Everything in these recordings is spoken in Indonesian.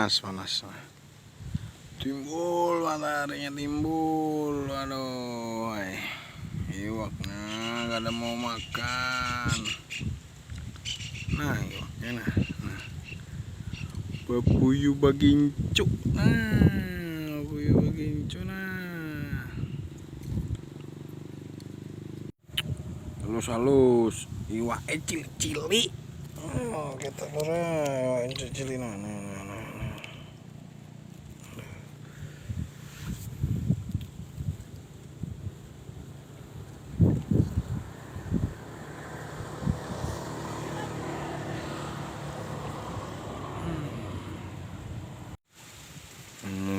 panas. Timbul, mataharinya timbul. Aduh, iwaknya gak ada mau makan. Nah, iwaknya nah. Babuyu bagincu. Babuyu bagincu nah. Halus, iwak cili. Oh, kita lura cili nah.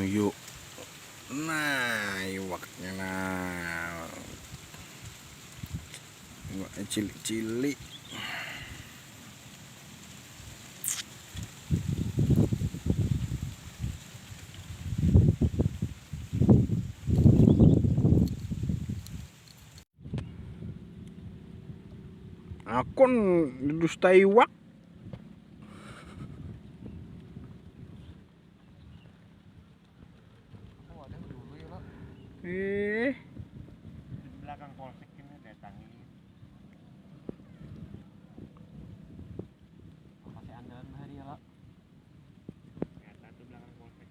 Yuk. Nah, iwaknya nah. Iwak cili. Akon dusta iwak. Di belakang polsek ini datangin. Masih andalan hari ya, Pak. Nyata tuh belakang polsek.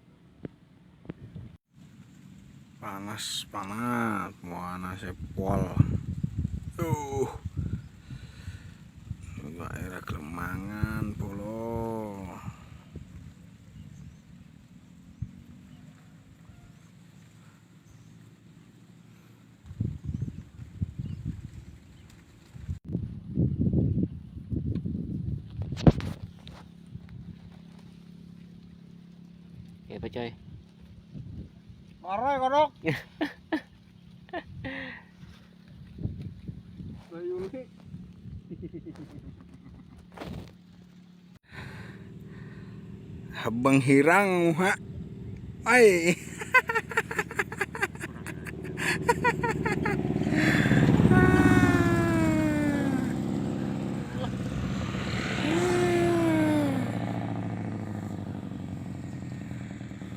Panas, mana sepol. Daerah Klemangan, Pulau. Ya, Pak Coy. Marah kodok. Bayuni. Habang hirang muha. Ai.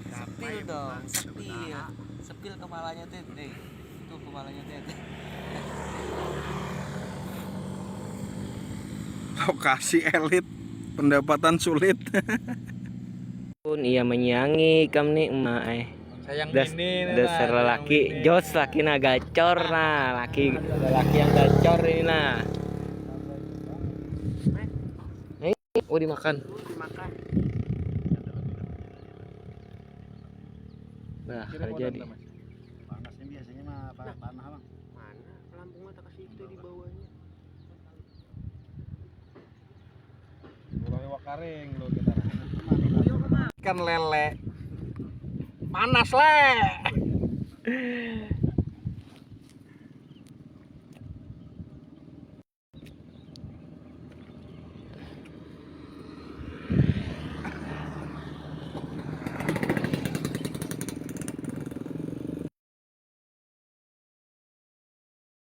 Sepil dong, sepil kepalanya Tete. Itu kepalanya Tete. Lokasi elit, pendapatan sulit. Pun ia menyangi kam nih emak Sayang dasar laki jos laki na gacor nah laki yang gacor ini nah dimakan nah jadi panasnya biasanya mah panah bang mana pelampung mata kasih itu di bawahnya Iwak karing lo kita. Ikan lele. Panas le.